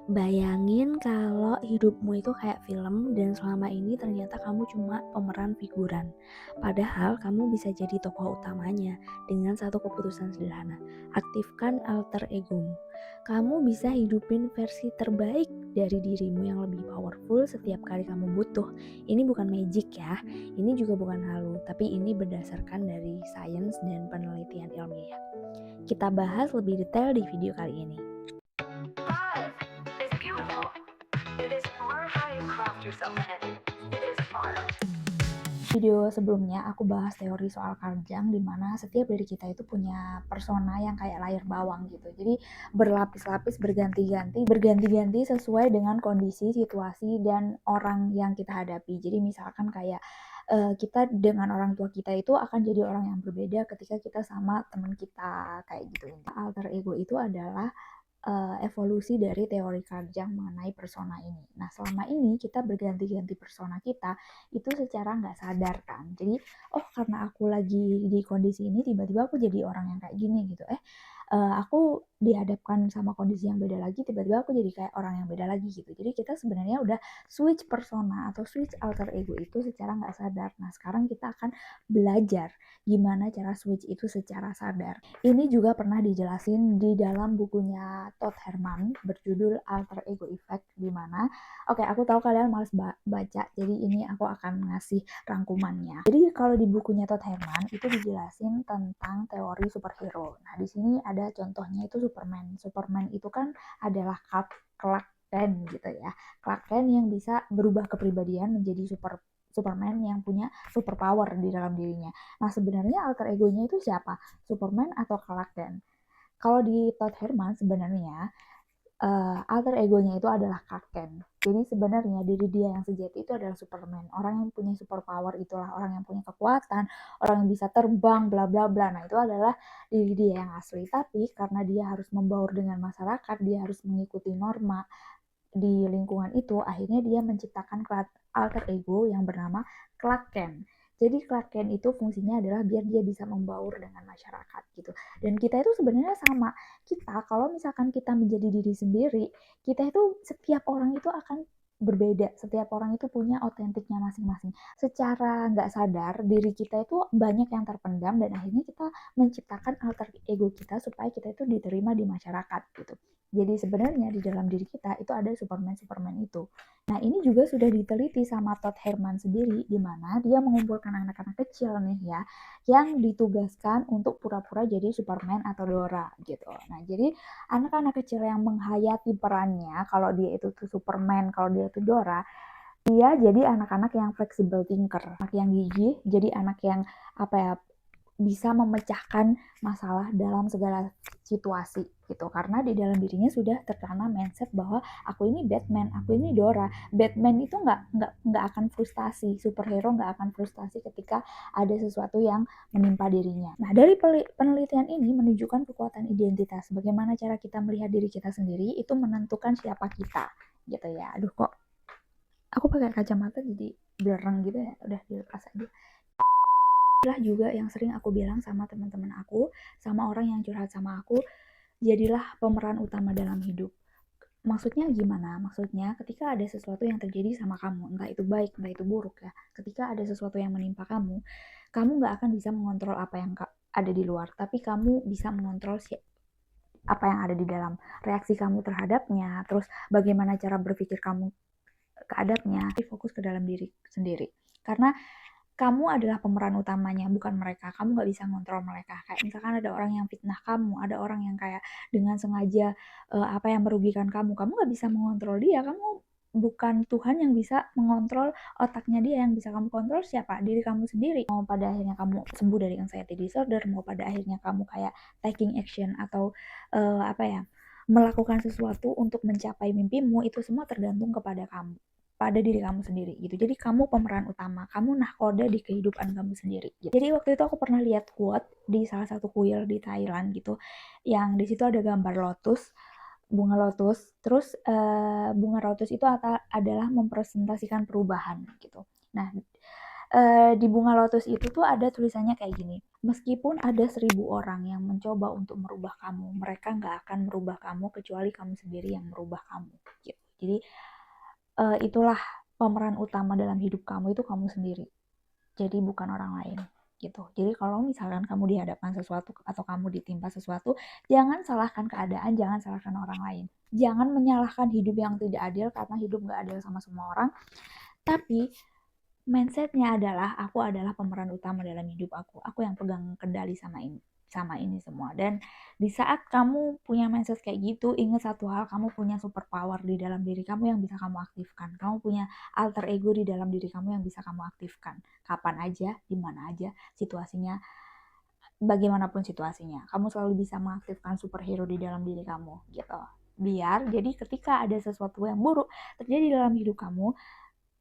Bayangin kalau hidupmu itu kayak film dan selama ini ternyata kamu cuma pemeran figuran. Padahal kamu bisa jadi tokoh utamanya dengan satu keputusan sederhana. Aktifkan alter egomu. Kamu bisa hidupin versi terbaik dari dirimu yang lebih powerful setiap kali kamu butuh. Ini bukan magic ya, ini juga bukan halu, tapi ini berdasarkan dari sains dan penelitian ilmiah. Kita bahas lebih detail di video kali ini. Life is beautiful. It is more how you craft yourself in it. It is art. Video sebelumnya aku bahas teori soal Karjang di mana setiap dari kita itu punya persona yang kayak layar bawang gitu. Jadi berlapis-lapis berganti-ganti sesuai dengan kondisi, situasi dan orang yang kita hadapi. Jadi misalkan kayak kita dengan orang tua kita itu akan jadi orang yang berbeda ketika kita sama teman kita kayak gitu. Alter ego itu adalah evolusi dari teori Karjang mengenai persona ini. Nah, selama ini kita berganti-ganti persona kita itu secara nggak sadar kan. Jadi, oh karena aku lagi di kondisi ini tiba-tiba aku jadi orang yang kayak gini gitu. Aku dihadapkan sama kondisi yang beda lagi, tiba-tiba aku jadi kayak orang yang beda lagi gitu. Jadi kita sebenarnya udah switch persona atau switch alter ego itu secara nggak sadar. Nah, sekarang kita akan belajar gimana cara switch itu secara sadar. Ini juga pernah dijelasin di dalam bukunya Todd Herman berjudul Alter Ego Effect di mana oke, aku tahu kalian males baca, jadi ini aku akan ngasih rangkumannya. Jadi kalau di bukunya Todd Herman itu dijelasin tentang teori superhero. Nah, di sini ada contohnya itu Superman. Superman itu kan adalah Clark Kent gitu ya. Clark Kent yang bisa berubah kepribadian menjadi Superman yang punya superpower di dalam dirinya. Nah, sebenarnya alter egonya itu siapa? Superman atau Clark Kent? Kalau di Todd Herman sebenarnya alter egonya itu adalah Clark Kent. Jadi sebenarnya diri dia yang sejati itu adalah Superman. Orang yang punya superpower itulah orang yang punya kekuatan, orang yang bisa terbang, bla bla bla. Nah, itu adalah diri dia yang asli. Tapi karena dia harus membaur dengan masyarakat, dia harus mengikuti norma di lingkungan itu, akhirnya dia menciptakan alter ego yang bernama Clark Kent. Jadi Clark Kent itu fungsinya adalah biar dia bisa membaur dengan masyarakat gitu. Dan kita itu sebenarnya sama. Kita kalau misalkan kita menjadi diri sendiri, kita itu setiap orang itu akan berbeda. Setiap orang itu punya otentiknya masing-masing. Secara nggak sadar, diri kita itu banyak yang terpendam dan akhirnya kita menciptakan alter ego kita supaya kita itu diterima di masyarakat gitu. Jadi sebenarnya di dalam diri kita itu ada Superman-Superman itu. Nah, ini juga sudah diteliti sama Todd Herman sendiri, di mana dia mengumpulkan anak-anak kecil nih ya, yang ditugaskan untuk pura-pura jadi Superman atau Dora gitu. Nah, jadi anak-anak kecil yang menghayati perannya, kalau dia itu tuh Superman, kalau dia itu Dora, dia jadi anak-anak yang flexible thinker, anak yang gigih, jadi anak yang apa ya, bisa memecahkan masalah dalam segala situasi gitu karena di dalam dirinya sudah tertanam mindset bahwa aku ini Batman, aku ini Dora. Batman itu nggak akan frustasi, superhero nggak akan frustasi ketika ada sesuatu yang menimpa dirinya. Nah, dari penelitian ini menunjukkan kekuatan identitas. Bagaimana cara kita melihat diri kita sendiri itu menentukan siapa kita gitu ya. Aduh, kok aku pakai kacamata jadi blereng gitu ya, udah dilepas aja. Itulah juga yang sering aku bilang sama teman-teman aku, sama orang yang curhat sama aku, jadilah pemeran utama dalam hidup. Maksudnya gimana? Maksudnya ketika ada sesuatu yang terjadi sama kamu, entah itu baik, entah itu buruk ya. Ketika ada sesuatu yang menimpa kamu nggak akan bisa mengontrol apa yang ada di luar, tapi kamu bisa mengontrol apa yang ada di dalam. Reaksi kamu terhadapnya, terus bagaimana cara berpikir kamu kehadapnya, fokus ke dalam diri sendiri. Karena kamu adalah pemeran utamanya, bukan mereka. Kamu nggak bisa ngontrol mereka. Kayak misalkan ada orang yang fitnah kamu, ada orang yang kayak dengan sengaja apa yang merugikan kamu nggak bisa mengontrol dia. Kamu bukan Tuhan yang bisa mengontrol otaknya dia. Yang bisa kamu kontrol siapa? Diri kamu sendiri. Mau pada akhirnya kamu sembuh dari anxiety disorder, mau pada akhirnya kamu kayak taking action atau apa ya, melakukan sesuatu untuk mencapai mimpimu, itu semua tergantung kepada kamu, pada diri kamu sendiri gitu. Jadi kamu pemeran utama, kamu nahkoda di kehidupan kamu sendiri gitu. Jadi waktu itu aku pernah lihat quote di salah satu kuil di Thailand gitu, yang di situ ada gambar lotus, bunga lotus. Terus bunga lotus itu adalah mempresentasikan perubahan gitu. Nah, Di bunga lotus itu tuh ada tulisannya kayak gini, meskipun ada 1000 orang yang mencoba untuk merubah kamu, mereka nggak akan merubah kamu kecuali kamu sendiri yang merubah kamu gitu. Jadi itulah pemeran utama dalam hidup kamu itu kamu sendiri, jadi bukan orang lain gitu. Jadi kalau misalkan kamu dihadapkan sesuatu atau kamu ditimpa sesuatu, jangan salahkan keadaan, jangan salahkan orang lain, jangan menyalahkan hidup yang tidak adil, karena hidup nggak adil sama semua orang. Tapi mindsetnya adalah aku adalah pemeran utama dalam hidup aku yang pegang kendali sama ini semua. Dan di saat kamu punya mindset kayak gitu, ingat satu hal, kamu punya super power di dalam diri kamu yang bisa kamu aktifkan. Kamu punya alter ego di dalam diri kamu yang bisa kamu aktifkan kapan aja, di mana aja, situasinya, bagaimanapun situasinya. Kamu selalu bisa mengaktifkan superhero di dalam diri kamu gitu. Biar jadi ketika ada sesuatu yang buruk terjadi dalam hidup kamu,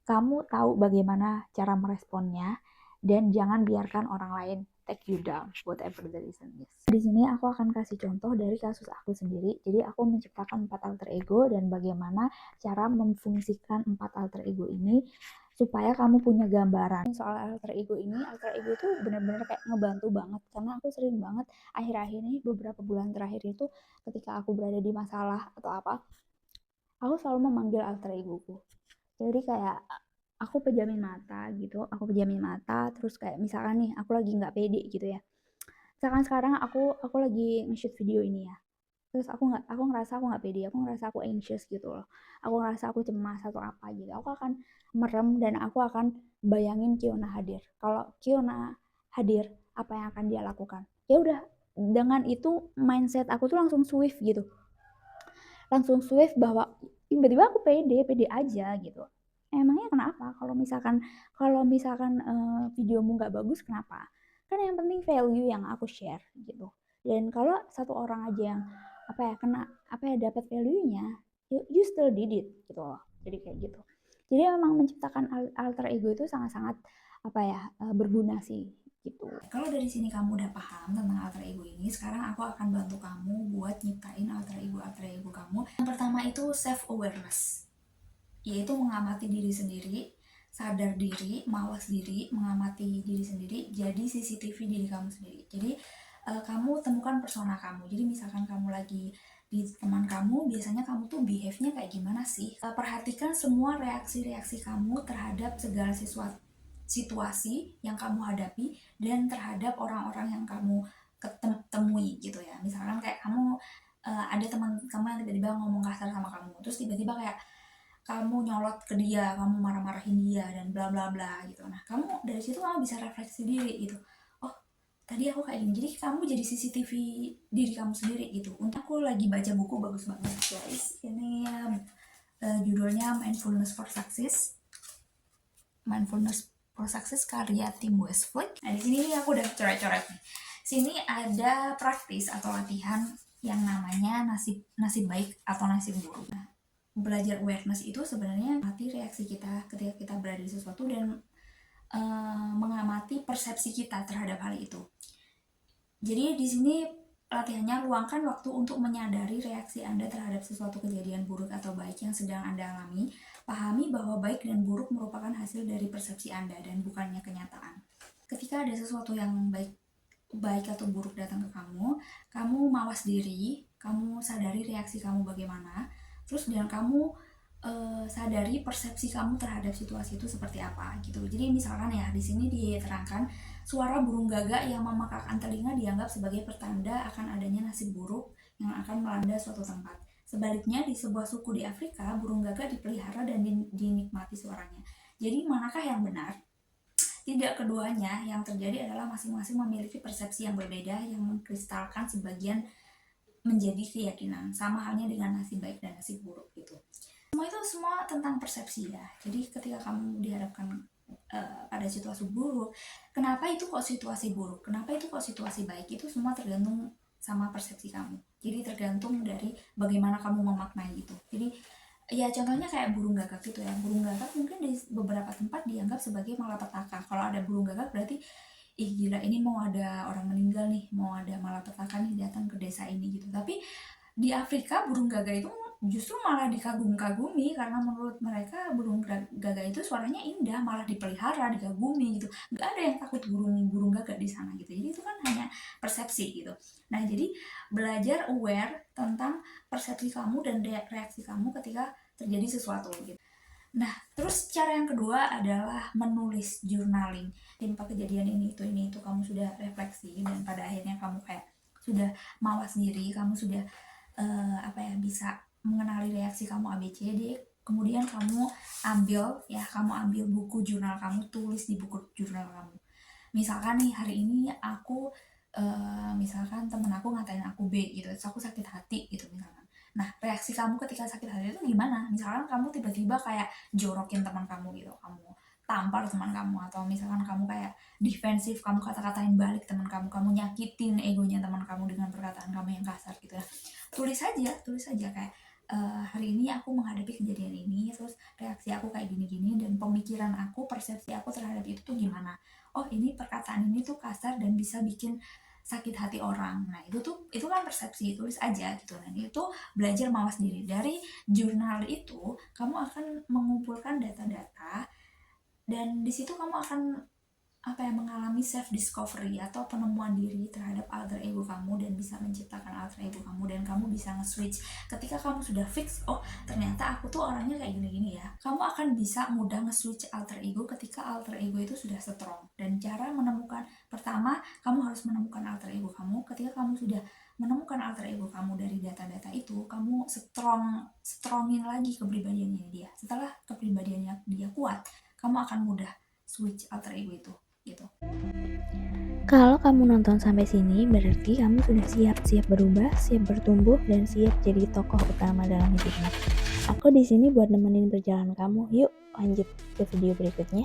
kamu tahu bagaimana cara meresponnya, dan jangan biarkan orang lain take you down, whatever the reason is. Di sini aku akan kasih contoh dari kasus aku sendiri. Jadi aku menciptakan 4 alter ego dan bagaimana cara memfungsikan 4 alter ego ini supaya kamu punya gambaran soal alter ego ini. Alter ego itu benar-benar kayak ngebantu banget, karena aku sering banget akhir-akhir ini, beberapa bulan terakhir itu, ketika aku berada di masalah atau apa, aku selalu memanggil alter egoku. Jadi kayak aku pejamin mata gitu, aku pejamin mata, terus kayak misalkan nih aku lagi nggak pede gitu ya. Misalkan sekarang aku lagi nge-shoot video ini ya. Terus aku ngerasa aku nggak pede, aku ngerasa aku anxious gitu loh. Aku ngerasa aku cemas atau apa gitu. Aku akan merem dan aku akan bayangin Kiona hadir. Kalau Kiona hadir, apa yang akan dia lakukan? Ya udah, dengan itu mindset aku tuh langsung swift gitu. Langsung swift bahwa tiba-tiba aku pede aja gitu. Emangnya kenapa? Kalau misalkan videomu nggak bagus, kenapa? Kan yang penting value yang aku share gitu. Dan kalau satu orang aja yang dapat value-nya, you still did it gitu loh. Jadi kayak gitu. Jadi memang menciptakan alter ego itu sangat-sangat berguna sih gitu. Kalau dari sini kamu udah paham tentang alter ego ini, sekarang aku akan bantu kamu buat nyiptain alter ego kamu. Yang pertama itu self awareness, yaitu mengamati diri sendiri, sadar diri, mawas diri, mengamati diri sendiri, jadi CCTV diri kamu sendiri. Jadi kamu temukan persona kamu. Jadi misalkan kamu lagi di teman kamu, biasanya kamu tuh behave-nya kayak gimana sih? Perhatikan semua reaksi-reaksi kamu terhadap segala situasi yang kamu hadapi dan terhadap orang-orang yang kamu ketemui gitu ya. Misalkan kayak kamu ada teman kamu yang tiba-tiba ngomong kasar sama kamu, terus tiba-tiba kayak kamu nyolot ke dia, kamu marah-marahin dia dan bla bla bla gitu. Nah, kamu dari situ kamu bisa refleksi diri gitu. Oh, tadi aku kayak gini. Jadi kamu jadi CCTV diri kamu sendiri gitu. Untuk aku lagi baca buku bagus banget, guys. Ini judulnya Mindfulness for Success. Mindfulness for Success karya Tim Westflick. Nah, di sini aku udah coret-coret nih. Sini ada praktis atau latihan yang namanya nasib baik atau nasib buruk. Nah, belajar awareness itu sebenarnya mengamati reaksi kita ketika kita berada di sesuatu dan mengamati persepsi kita terhadap hal itu. Jadi di sini latihannya, luangkan waktu untuk menyadari reaksi Anda terhadap sesuatu kejadian buruk atau baik yang sedang Anda alami. Pahami bahwa baik dan buruk merupakan hasil dari persepsi Anda dan bukannya kenyataan. Ketika ada sesuatu yang baik atau buruk datang ke kamu mawas diri, kamu sadari reaksi kamu bagaimana, terus dan kamu sadari persepsi kamu terhadap situasi itu seperti apa gitu. Jadi misalkan ya di sini diterangkan suara burung gagak yang memakakkan telinga dianggap sebagai pertanda akan adanya nasib buruk yang akan melanda suatu tempat. Sebaliknya di sebuah suku di Afrika, burung gagak dipelihara dan dinikmati suaranya. Jadi manakah yang benar? Tidak, keduanya. Yang terjadi adalah masing-masing memiliki persepsi yang berbeda yang mengkristalkan sebagian menjadi keyakinan. Sama halnya dengan nasib baik dan nasib buruk gitu. Semua tentang persepsi ya. Jadi ketika kamu dihadapkan pada situasi buruk, kenapa itu kok situasi buruk? Kenapa itu kok situasi baik? Itu semua tergantung sama persepsi kamu. Jadi tergantung dari bagaimana kamu memaknai itu. Jadi ya contohnya kayak burung gagak gitu ya. Burung gagak mungkin di beberapa tempat dianggap sebagai malapetaka. Kalau ada burung gagak berarti ih gila, ini mau ada orang meninggal nih, mau ada malapetaka nih datang ke desa ini gitu. Tapi di Afrika burung gagak itu justru malah dikagum-kagumi karena menurut mereka burung gagak itu suaranya indah, malah dipelihara, dikagumi gitu. Nggak ada yang takut burung gagak di sana gitu. Jadi itu kan hanya persepsi gitu. Nah, jadi belajar aware tentang persepsi kamu dan reaksi kamu ketika terjadi sesuatu gitu. Nah, terus cara yang kedua adalah menulis journaling. Timpa kejadian ini itu kamu sudah refleksi dan pada akhirnya kamu kayak sudah mawas diri, kamu sudah bisa mengenali reaksi kamu ABCD. Kemudian kamu ambil buku jurnal kamu, tulis di buku jurnal kamu. Misalkan nih hari ini aku misalkan temen aku ngatain aku B gitu, terus aku sakit hati gitu misalkan. Nah, reaksi kamu ketika sakit hati itu gimana? Misalkan kamu tiba-tiba kayak jorokin teman kamu gitu, kamu tampar teman kamu, atau misalkan kamu kayak defensif, kamu kata-katain balik teman kamu, kamu nyakitin egonya teman kamu dengan perkataan kamu yang kasar gitu ya. Tulis aja kayak hari ini aku menghadapi kejadian ini, terus reaksi aku kayak gini-gini, dan pemikiran aku, persepsi aku terhadap itu tuh gimana. Oh, ini perkataan ini tuh kasar dan bisa bikin sakit hati orang. Nah, itu kan persepsi, tulis aja gitu. Dan itu belajar mawas diri. Dari jurnal itu kamu akan mengumpulkan data-data, dan di situ kamu akan mengalami self discovery atau penemuan diri terhadap alter ego kamu, dan bisa menciptakan alter ego kamu, dan kamu bisa nge-switch ketika kamu sudah fix, oh ternyata aku tuh orangnya kayak gini-gini ya. Kamu akan bisa mudah nge-switch alter ego ketika alter ego itu sudah strong. Dan cara menemukan, pertama kamu harus menemukan alter ego kamu. Ketika kamu sudah menemukan alter ego kamu dari data-data itu, kamu strongin lagi kepribadiannya dia. Setelah kepribadiannya dia kuat, kamu akan mudah switch alter ego itu gitu. Kalau kamu nonton sampai sini, berarti kamu sudah siap berubah, siap bertumbuh, dan siap jadi tokoh utama dalam hidupmu. Aku di sini buat nemenin perjalanan kamu. Yuk, lanjut ke video berikutnya.